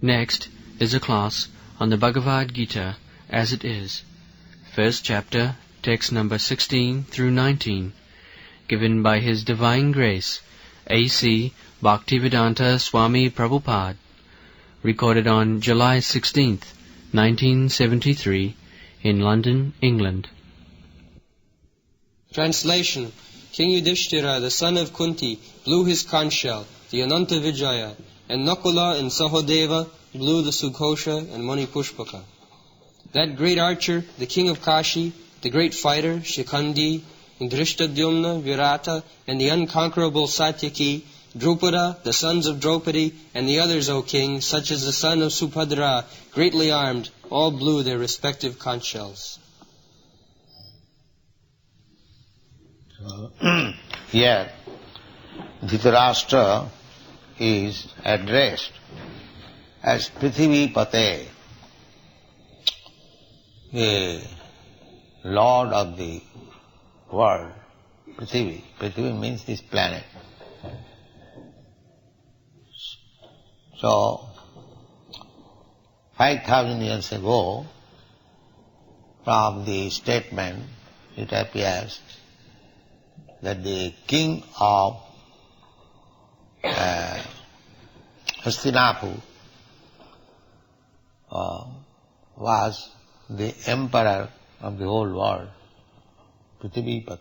Next is a class on the Bhagavad-gītā As It Is, first chapter, text number 16 through 19, given by His Divine Grace, A.C. Bhaktivedanta Swami Prabhupada, recorded on July 16th, 1973, in London, England. Translation. King Yudhishthira, the son of Kunti, blew his conch shell, the Ananta Vijaya, and Nakula and Sahodeva blew the Sughosha and Mani Pushpaka. That great archer, the king of Kashi, the great fighter, Shikhandi, and Drishtadyumna, Virata, and the unconquerable Satyaki, Drupada, the sons of Draupadi, and the others, O king, such as the son of Subhadra, greatly armed, all blew their respective conch shells. Here, Dhritarashtra is addressed as Prithivi Pate, the Lord of the world. Prithivi. Prithivi means this planet. So, 5,000 years ago, from the statement, it appears that the king of Hastinapur was the emperor of the whole world, Prithivipati.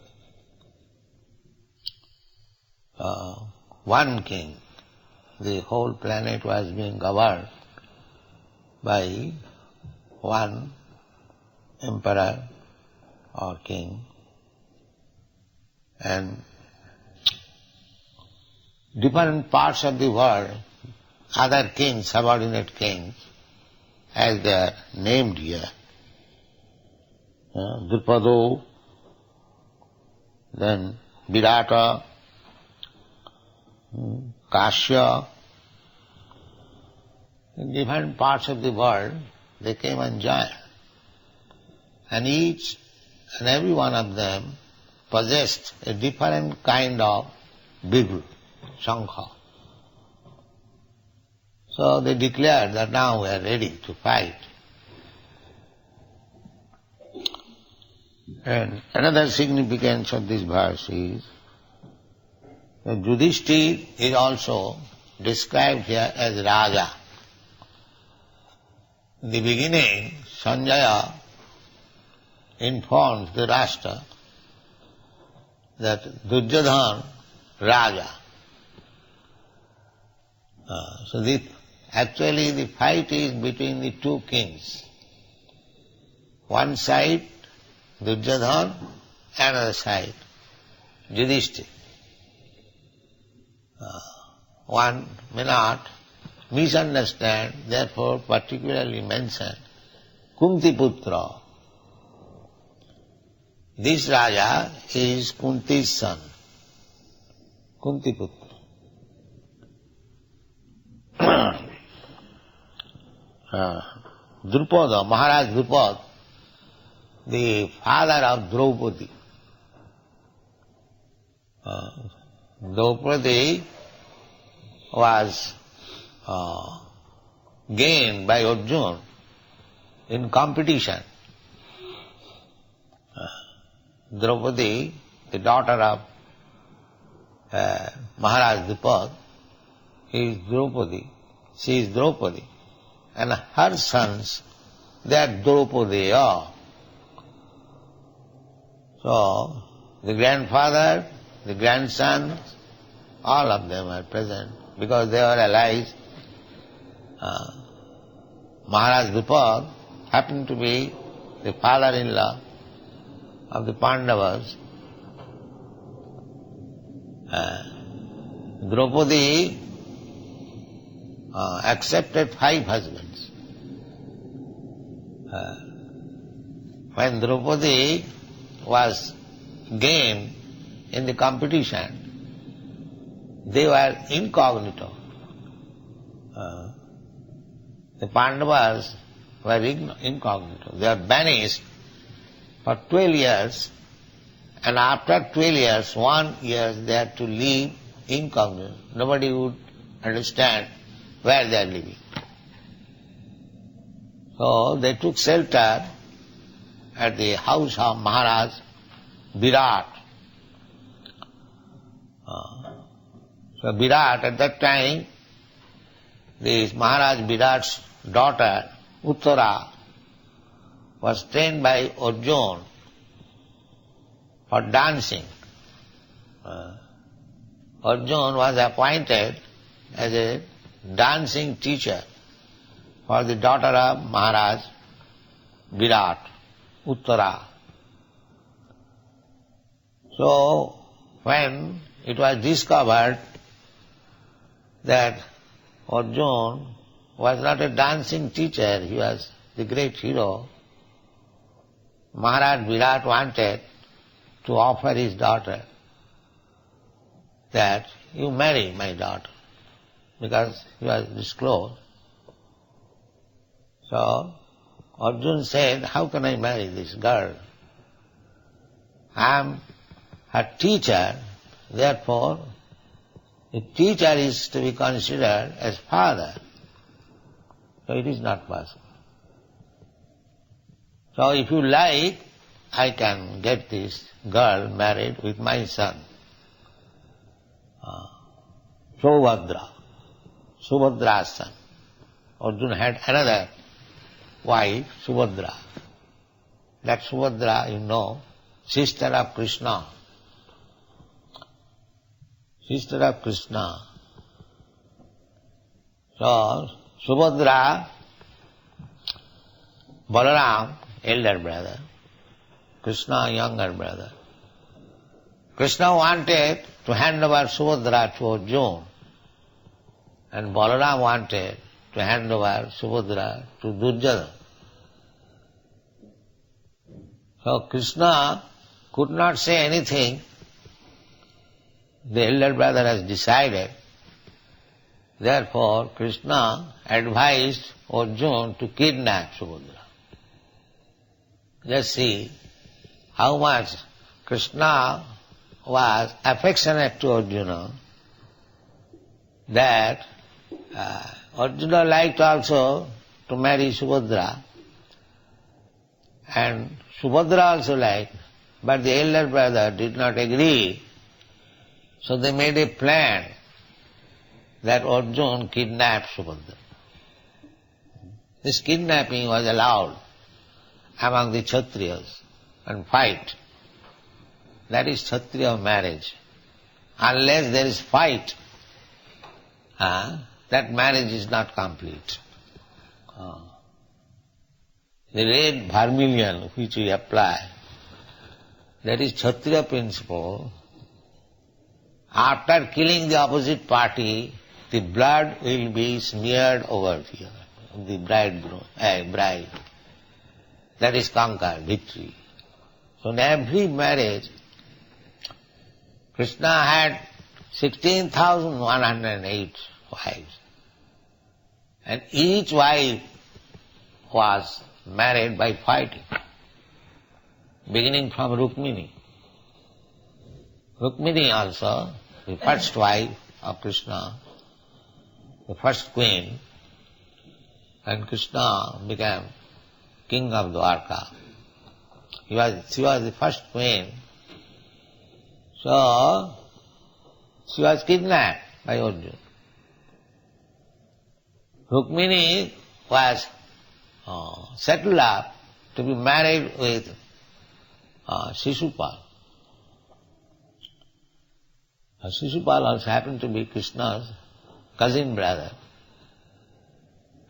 One king. The whole planet was being governed by one emperor or king, and different parts of the world, other kings, subordinate kings, as they are named here, Drupado, then Virata, Kashya, in different parts of the world, they came and joined. And each and every one of them possessed a different kind of bigru, shankha. So they declared that now we are ready to fight. And another significance of this verse is that Yudhishthira is also described here as Raja. In the beginning, Sanjaya informs the Rashtra that Duryodhana Raja. So actually the fight is between the two kings. One side Duryodhana, another side Yudhishthira. One may not misunderstand, therefore particularly mention Kuntiputra. This Raja is Kunti's son, Kuntiputra. Drupada, Maharaj Drupada, the father of Draupadi. Draupadi was gained by Arjuna in competition. Draupadi, the daughter of Maharaj Drupada, is Draupadi. She is Draupadi. And her sons, they are Draupadiya. So, the grandfather, the grandson, all of them are present because they were allies. Maharaj Drupada happened to be the father-in-law of the Pandavas. Draupadi accepted 5 husbands. When Draupadi was gained in the competition, they were incognito. The Pandavas were incognito. They were banished for 12 years, and after 12 years, 1 year they had to live incognito. Nobody would understand where they are living. So they took shelter at the house of Maharaj Virat. So Virat, at that time, this Maharaj Virat's daughter, Uttara, was trained by Arjuna for dancing. Arjuna was appointed as a dancing teacher for the daughter of Maharaj Virat, Uttara. So, when it was discovered that Arjuna was not a dancing teacher, he was the great hero, Maharaj Virat wanted to offer his daughter that you marry my daughter, because he was disclosed. So Arjuna said, how can I marry this girl? I am her teacher, therefore a teacher is to be considered as father. So it is not possible. So if you like, I can get this girl married with my son, Subhadra's son. Arjuna had another wife, Subhadra. That Subhadra, you know, sister of Krishna. Sister of Krishna. So, Subhadra, Balaram, elder brother, Krishna, younger brother. Krishna wanted to hand over Subhadra to Arjuna, and Balaram wanted to hand over Subhadra to Durjana. So Krishna could not say anything. The elder brother has decided. Therefore Krishna advised Arjuna to kidnap Subhadra. Just see how much Krishna was affectionate to Arjuna, that Arjuna liked also to marry Subhadra, and Subhadra also liked, but the elder brother did not agree. So they made a plan that Arjuna kidnapped Subhadra. This kidnapping was allowed among the Kshatriyas and fight. That is Kshatriya marriage. Unless there is fight, that marriage is not complete. The red vermilion which we apply, that is Kshatriya principle. After killing the opposite party, the blood will be smeared over here, the bride. That is conquer, victory. So in every marriage, Krishna had 16,108 wives. And each wife was married by fighting, beginning from Rukmini. Rukmini also, the first wife of Krishna, the first queen, and Krishna became king of Dwarka. She was the first queen. So, she was kidnapped by Arjuna. Rukmini was settled up to be married with Shishupal. Shishupal also happened to be Krishna's cousin brother.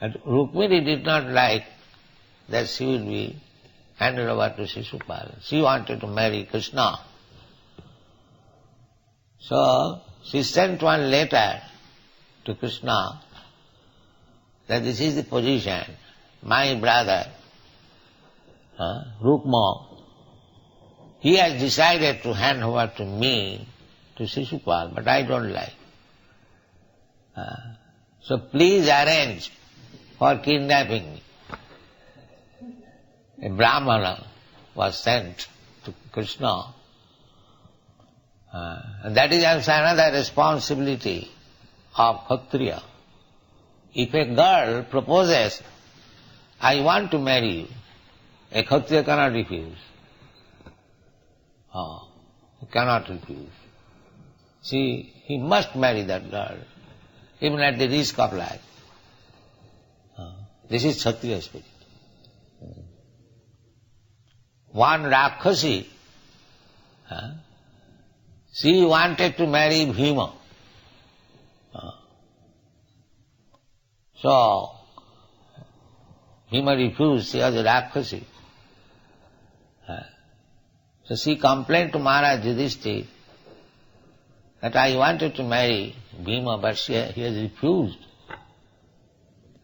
And Rukmini did not like that she would be handed over to Shishupal. She wanted to marry Krishna. So she sent one letter to Krishna that this is the position. My brother, Rukma, he has decided to hand over to me, to Shishupal, but I don't like. So please arrange for kidnapping me. A Brahmana was sent to Krishna. And that is also another responsibility of Kshatriya. If a girl proposes I want to marry you. A Kshatriya cannot refuse. He cannot refuse. See, he must marry that girl, even at the risk of life. This is Kshatriya spirit. One Rakshasi, she wanted to marry Bhima. So, Bhima refused, she was a Rakshasi. So she complained to Maharaj Yudhishthira that I wanted to marry Bhima, but he has refused.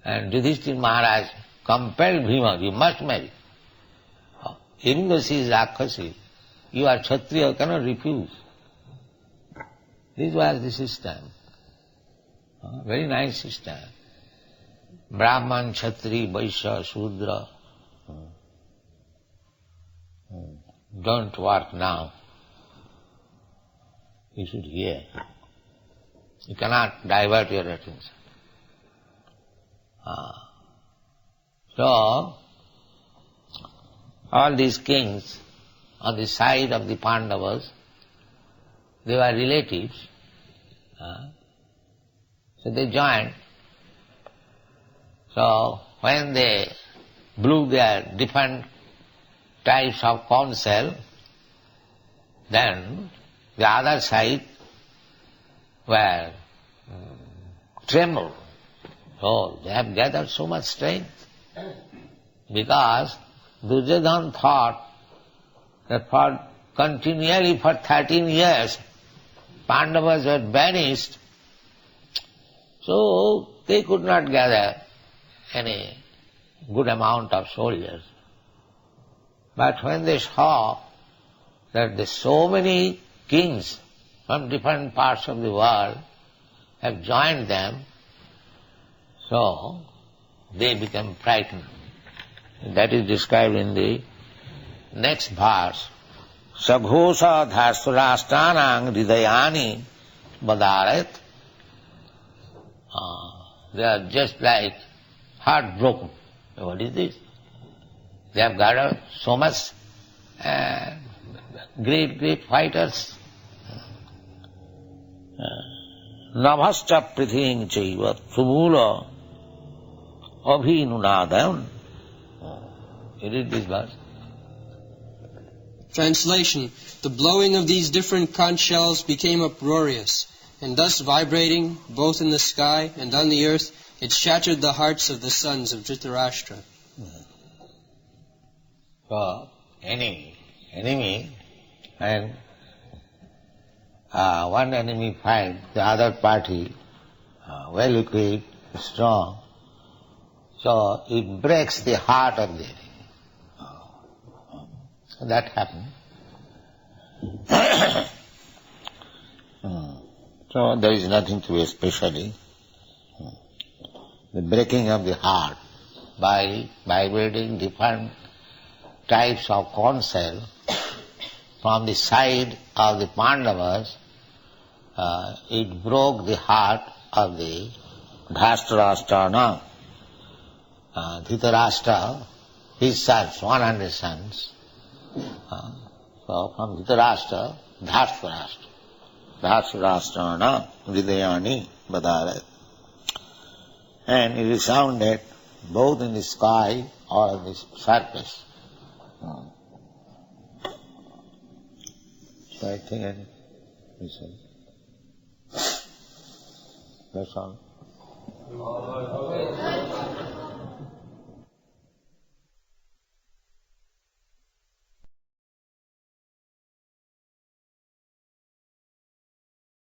And Yudhishthira Maharaj compelled Bhima, you must marry. Even though she is Rakshasi, you are Kshatriya, cannot refuse. This was the system. Very nice system. Brahman, Kshatri, Vaishya, Shudra. Don't work now. You should hear. You cannot divert your attention. So, all these kings on the side of the Pandavas, they were relatives. So they joined. So when they blew their different types of counsel, then the other side were trembled. So they have gathered so much strength because Duryodhana thought that continually for 13 years Pandavas were banished, so they could not gather any good amount of soldiers. But when they saw that there so many kings from different parts of the world have joined them, so they became frightened. That is described in the next verse. Saghosha dhasturashtanang hridayani badaret. They are just like heartbroken. What is this? They have gathered so much great fighters. Navascha prithing chaiva tumula abhinunadam. You read this verse. Translation: the blowing of these different conch shells became uproarious, and thus vibrating both in the sky and on the earth, it shattered the hearts of the sons of Dhritarashtra. So, enemy, and one enemy fight the other party, well equipped, strong, so it breaks the heart of the enemy. So that happened. So there is nothing to be especially. The breaking of the heart by vibrating different types of counsel from the side of the Pandavas, it broke the heart of the Dhritarashtra. Dhritarashtra, his sons, 100 sons. So from Dhritarashtra, Dhritarashtra hridayani badaret. And it resounded both in the sky or on the surface. So I think that's all.